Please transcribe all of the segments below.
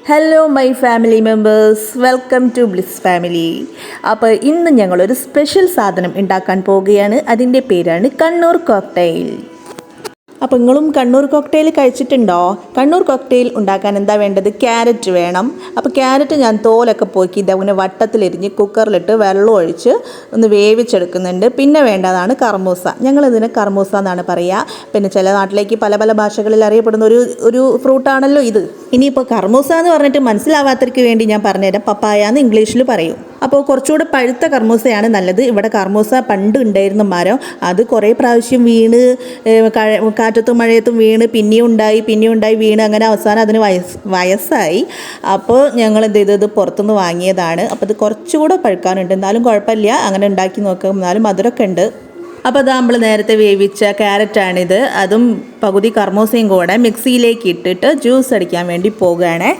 Hello my family members, welcome to bliss family. അപ്പോൾ ഇന്ന് ഞങ്ങളൊരു സ്പെഷ്യൽ സാധനം ഉണ്ടാക്കാൻ പോവുകയാണ്. അതിൻ്റെ പേരാണ് കണ്ണൂർ കോക്ടെയിൽ. അപ്പോൾ നിങ്ങളും കണ്ണൂർ കോക്ടെയിൽ കഴിച്ചിട്ടുണ്ടോ? കണ്ണൂർ കോക്ടെയിൽ ഉണ്ടാക്കാൻ എന്താ വേണ്ടത്? ക്യാരറ്റ് വേണം. അപ്പോൾ ക്യാരറ്റ് ഞാൻ തോലൊക്കെ പോക്കി ഇതങ്ങനെ വട്ടത്തിലെരിഞ്ഞ് കുക്കറിലിട്ട് വെള്ളം ഒഴിച്ച് ഒന്ന് വേവിച്ചെടുക്കുന്നുണ്ട്. പിന്നെ വേണ്ടതാണ് കർമൂസ. ഞങ്ങളിതിന് കർമൂസ എന്നാണ് പറയുക. പിന്നെ ചില നാട്ടിലേക്ക് പല പല ഭാഷകളിൽ അറിയപ്പെടുന്ന ഒരു ഫ്രൂട്ടാണല്ലോ ഇത്. ഇനിയിപ്പോൾ കർമൂസ എന്ന് പറഞ്ഞിട്ട് മനസ്സിലാവാത്തവർക്ക് വേണ്ടി ഞാൻ പറഞ്ഞുതരാം. പപ്പായ എന്ന് ഇംഗ്ലീഷിൽ പറയും. അപ്പോൾ കുറച്ചുകൂടെ പഴുത്ത കർമൂസയാണ് നല്ലത്. ഇവിടെ കർമൂസ പണ്ട് ഉണ്ടായിരുന്ന മരം, അത് കുറേ പ്രാവശ്യം വീണ് കാറ്റത്തും മഴയത്തും വീണ് പിന്നെയും ഉണ്ടായി വീണ് അങ്ങനെ അവസാനം അതിന് വയസ്സായി. അപ്പോൾ ഞങ്ങൾ എന്ത് ചെയ്തത് പുറത്തുനിന്ന് വാങ്ങിയതാണ്. അപ്പോൾ ഇത് കുറച്ചുകൂടെ പഴുക്കാനുണ്ട്, എന്നാലും കുഴപ്പമില്ല, അങ്ങനെ ഉണ്ടാക്കി നോക്കാം, എന്നാലും മധുരമൊക്കെ ഉണ്ട്. അപ്പോൾ അത് നമ്മൾ നേരത്തെ വേവിച്ച ക്യാരറ്റാണിത്. അതും പകുതി കർമൂസയും കൂടെ മിക്സിയിലേക്ക് ഇട്ടിട്ട് ജ്യൂസ് അടിക്കാൻ വേണ്ടി പോകുകയാണേ.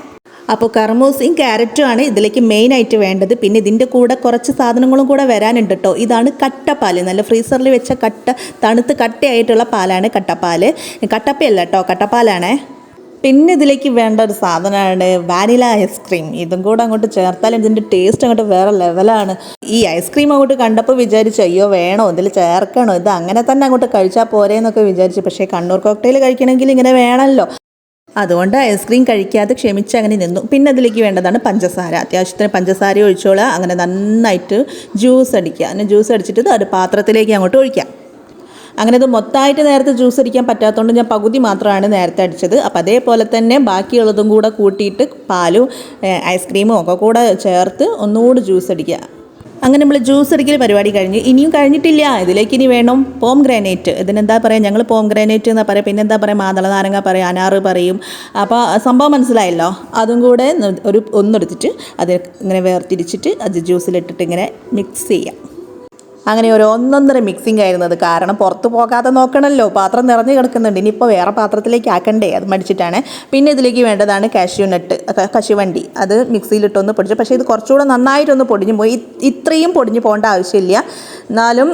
അപ്പോൾ കർമൂസയും ക്യാരറ്റും ആണ് ഇതിലേക്ക് മെയിനായിട്ട് വേണ്ടത്. പിന്നെ ഇതിൻ്റെ കൂടെ കുറച്ച് സാധനങ്ങളും കൂടെ വരാനുണ്ട് കേട്ടോ. ഇതാണ് കട്ടപ്പാൽ, നല്ല ഫ്രീസറിൽ വെച്ച തണുത്ത് കട്ടയായിട്ടുള്ള പാലാണ് കട്ടപ്പാൽ. കട്ടപ്പയല്ല കേട്ടോ, കട്ടപ്പാലാണേ. പിന്നെ ഇതിലേക്ക് വേണ്ട ഒരു സാധനമാണ് വാനില ഐസ്ക്രീം. ഇതും കൂടെ അങ്ങോട്ട് ചേർത്താൽ ഇതിൻ്റെ ടേസ്റ്റ് അങ്ങോട്ട് വേറെ ലെവലാണ്. ഈ ഐസ്ക്രീം അങ്ങോട്ട് കണ്ടപ്പോൾ വിചാരിച്ചു അയ്യോ വേണോ ഇതിൽ ചേർക്കണോ, ഇത് അങ്ങനെ തന്നെ അങ്ങോട്ട് കഴിച്ചാൽ പോരേന്നൊക്കെ വിചാരിച്ചു. പക്ഷേ കണ്ണൂർ കോക്ടെയിൽ കഴിക്കണമെങ്കിൽ ഇങ്ങനെ വേണമല്ലോ. അതുകൊണ്ട് ഐസ്ക്രീം കഴിക്കാതെ ക്ഷമിച്ച് അങ്ങനെ നിന്നു. പിന്നെ അതിലേക്ക് വേണ്ടതാണ് പഞ്ചസാര. അത്യാവശ്യത്തിന് പഞ്ചസാര ഒഴിച്ചോളുക. അങ്ങനെ നന്നായിട്ട് ജ്യൂസ് അടിക്കുക. അങ്ങനെ ജ്യൂസ് അടിച്ചിട്ട് അത് പാത്രത്തിലേക്ക് അങ്ങോട്ട് ഒഴിക്കാം. അങ്ങനെ ഇത് മൊത്തമായിട്ട് നേരത്തെ ജ്യൂസ് അടിക്കാൻ പറ്റാത്തതുകൊണ്ട് ഞാൻ പകുതി മാത്രമാണ് നേരത്തെ അടിച്ചത്. അപ്പോൾ അതേപോലെ തന്നെ ബാക്കിയുള്ളതും കൂടെ കൂട്ടിയിട്ട് പാലും ഐസ്ക്രീമും ഒക്കെ കൂടെ ചേർത്ത് ഒന്നുകൂടി ജ്യൂസ് അടിക്കുക. അങ്ങനെ നമ്മൾ ജ്യൂസ് അടിക്കൽ പരിപാടി കഴിഞ്ഞ്. ഇനിയും കഴിഞ്ഞിട്ടില്ല, ഇതിലേക്ക് ഇനി വേണം പോം ഗ്രാനൈറ്റ്. ഇതിനെന്താ പറയുക, ഞങ്ങൾ പോം ഗ്രാനൈറ്റ് എന്നാ പറയുക. പിന്നെ എന്താ പറയുക, മാതള നാരങ്ങ പറയും, അനാറ് പറയും. അപ്പോൾ സംഭവം മനസ്സിലായല്ലോ. അതും കൂടെ ഒന്നെടുത്തിട്ട് അത് ഇങ്ങനെ വേർതിരിച്ചിട്ട് അത് ജ്യൂസിലിട്ടിട്ട് ഇങ്ങനെ മിക്സ് ചെയ്യാം. അങ്ങനെ ഒരു ഒന്നൊന്നര മിക്സിങ് ആയിരുന്നത്. കാരണം പുറത്ത് പോകാതെ നോക്കണമല്ലോ, പാത്രം നിറഞ്ഞ് കിടക്കുന്നുണ്ട്. ഇനിയിപ്പോൾ വേറെ പാത്രത്തിലേക്ക് ആക്കണ്ടേ, അത് മടിച്ചിട്ടാണ്. പിന്നെ ഇതിലേക്ക് വേണ്ടതാണ് കശുവണ്ടി. അത് മിക്സിയിലിട്ടൊന്ന് പൊടിച്ചു. പക്ഷേ ഇത് കുറച്ചുകൂടെ നന്നായിട്ടൊന്ന് പൊടിഞ്ഞു പോയി. ഇത്രയും പൊടിഞ്ഞു പോകേണ്ട ആവശ്യമില്ല, എന്നാലും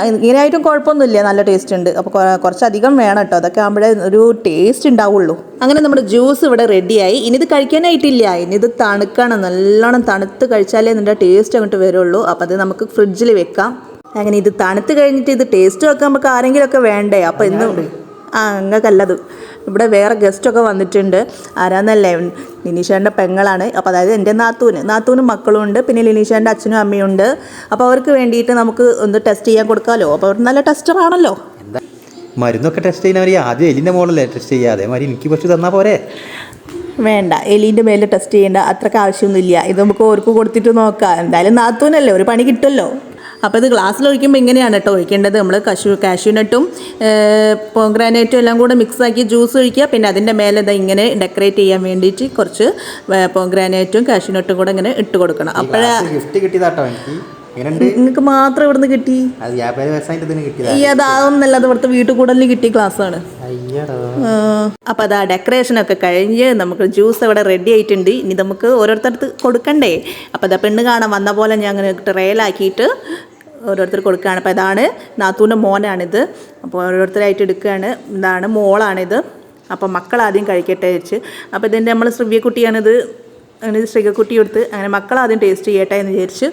ഇങ്ങനെയായിട്ടും കുഴപ്പമൊന്നുമില്ല, നല്ല ടേസ്റ്റ് ഉണ്ട്. അപ്പോൾ കുറച്ചധികം വേണം കേട്ടോ, അതൊക്കെ ആകുമ്പോഴേ ഒരു ടേസ്റ്റ് ഉണ്ടാവുള്ളൂ. അങ്ങനെ നമ്മുടെ ജ്യൂസ് ഇവിടെ റെഡിയായി. ഇനി ഇത് കഴിക്കാനായിട്ടില്ല, ഇനി ഇത് തണുക്കണം. നല്ലോണം തണുത്ത് കഴിച്ചാലേ ഇതിൻ്റെ ടേസ്റ്റ് അങ്ങോട്ട് വരുള്ളൂ. അപ്പോൾ അത് നമുക്ക് ഫ്രിഡ്ജിൽ വെക്കാം. അങ്ങനെ ഇത് തണുത്ത് കഴിഞ്ഞിട്ട് ഇത് ടേസ്റ്റ് വെക്കാൻ നമുക്ക് ആരെങ്കിലുമൊക്കെ വേണ്ടേ. അപ്പോൾ ഇന്ന് അങ്ങക്കല്ലത്, ഇവിടെ വേറെ ഗസ്റ്റൊക്കെ വന്നിട്ടുണ്ട്. ആരാന്നല്ലേ, ലിനീഷേൻ്റെ പെങ്ങളാണ്. അപ്പോൾ അതായത് എൻ്റെ നാത്തൂനും മക്കളും ഉണ്ട്. പിന്നെ ലിനീഷേൻ്റെ അച്ഛനും അമ്മയും ഉണ്ട്. അപ്പോൾ അവർക്ക് വേണ്ടിയിട്ട് നമുക്ക് ഒന്ന് ടെസ്റ്റ് ചെയ്യാൻ കൊടുക്കാമല്ലോ. അപ്പോൾ അവർ നല്ല ടെസ്റ്ററാണല്ലോ. മരുന്നൊക്കെ ടെസ്റ്റ് ചെയ്യുന്നവർ ആദ്യം എലിൻ്റെ മോളല്ലേ ടെസ്റ്റ് ചെയ്യുക, അതേമാതിരി എനിക്ക് കുറച്ച് തന്നാൽ പോരെ? വേണ്ട, എലീൻ്റെ മേലെ ടെസ്റ്റ് ചെയ്യേണ്ട അത്രയ്ക്ക് ആവശ്യമൊന്നുമില്ല. ഇത് നമുക്ക് ഓർക്ക് കൊടുത്തിട്ട് നോക്കാം. എന്തായാലും നാത്തൂനല്ലേ, ഒരു പണി കിട്ടുമല്ലോ. അപ്പോൾ ഇത് ഗ്ലാസ്സിൽ ഒഴിക്കുമ്പോൾ ഇങ്ങനെയാണ് കേട്ടോ ഒഴിക്കേണ്ടത്. നമ്മൾ കാഷ്യൂനട്ടും പോംഗ്രാനൈറ്റും എല്ലാം കൂടെ മിക്സാക്കി ജ്യൂസ് ഒഴിക്കുക. പിന്നെ അതിൻ്റെ മേലെ ഇങ്ങനെ ഡെക്കറേറ്റ് ചെയ്യാൻ വേണ്ടിയിട്ട് കുറച്ച് പോംഗ്രാനൈറ്റും കാഷ്യൂനട്ടും കൂടെ ഇങ്ങനെ ഇട്ട് കൊടുക്കണം. അപ്പോഴേ ഗിഫ്റ്റ് കിട്ടിയതാട്ടോ എനിക്ക്. നിങ്ങൾക്ക് മാത്രം ഇവിടുന്ന് കിട്ടി? അതാവുന്നല്ല, അത് ഇവിടുത്തെ വീട്ടിൽ കൂടുതൽ കിട്ടിയ ക്ലാസ്സാണ്. അപ്പോൾ അതാ ഡെക്കറേഷനൊക്കെ കഴിഞ്ഞ് നമുക്ക് ജ്യൂസ് ഇവിടെ റെഡി ആയിട്ടുണ്ട്. ഇനി നമുക്ക് ഓരോരുത്തർക്ക് കൊടുക്കണ്ടേ. അപ്പോൾ അതാ പെണ്ണ് കാണാൻ വന്ന പോലെ ഞാൻ അങ്ങനെ ട്രേലാക്കിയിട്ട് ഓരോരുത്തർ കൊടുക്കുകയാണ്. അപ്പോൾ ഇതാണ് നാത്തൂൻ്റെ മോനാണിത്. അപ്പോൾ ഓരോരുത്തരായിട്ട് എടുക്കുകയാണ്. ഇതാണ് മോളാണിത്. അപ്പോൾ മക്കൾ ആദ്യം കഴിക്കട്ടെ വെച്ച്. അപ്പോൾ ഇതിൻ്റെ നമ്മൾ ശ്രവ്യക്കുട്ടിയാണിത്. അങ്ങനെ ശ്രീകക്കുട്ടി കൊടുത്ത് അങ്ങനെ മക്കൾ ആദ്യം ടേസ്റ്റ് ചെയ്യട്ടെ എന്ന് വിചാരിച്ച്.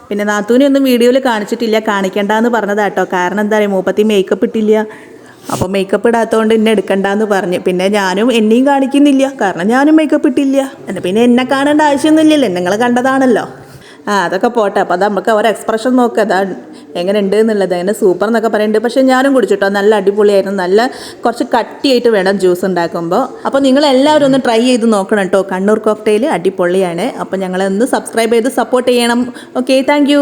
പിന്നെ നാത്തൂനെ ഒന്നും വീഡിയോയിൽ കാണിച്ചിട്ടില്ല, കാണിക്കണ്ടെന്ന് പറഞ്ഞതാട്ടോ. കാരണം എന്താ പറയുക, മൂപ്പത്തി മേക്കപ്പ് ഇട്ടില്ല. അപ്പോൾ മേക്കപ്പ് ഇടാത്തതുകൊണ്ട് എന്നെ എടുക്കണ്ടെന്ന് പറഞ്ഞ്. പിന്നെ എന്നെയും കാണിക്കുന്നില്ല, കാരണം ഞാനും മേക്കപ്പ് ഇട്ടില്ല. പിന്നെ എന്നെ കാണേണ്ട ആവശ്യമൊന്നുമില്ലല്ലോ, നിങ്ങൾ കണ്ടതാണല്ലോ. അതൊക്കെ പോട്ടെ. അപ്പോൾ അത് നമുക്ക് ഒരു എക്സ്പ്രഷൻ നോക്കുക, അതാ എങ്ങനെ ഉണ്ട് എന്നുള്ളത്. അങ്ങനെ സൂപ്പർ എന്നൊക്കെ പറയുന്നുണ്ട്. പക്ഷേ ഞാനും കുടിച്ചിട്ടോ, നല്ല അടിപൊളിയായിരുന്നു. നല്ല കുറച്ച് കട്ടിയായിട്ട് വേണം ജ്യൂസ് ഉണ്ടാക്കുമ്പോൾ. അപ്പോൾ നിങ്ങളെല്ലാവരും ഒന്ന് ട്രൈ ചെയ്ത് നോക്കണം കേട്ടോ. കണ്ണൂർ കോക്ടെയിൽ അടിപൊളിയാണ്. അപ്പോൾ ഞങ്ങളെ ഒന്ന് സബ്സ്ക്രൈബ് ചെയ്ത് സപ്പോർട്ട് ചെയ്യണം. Okay, thank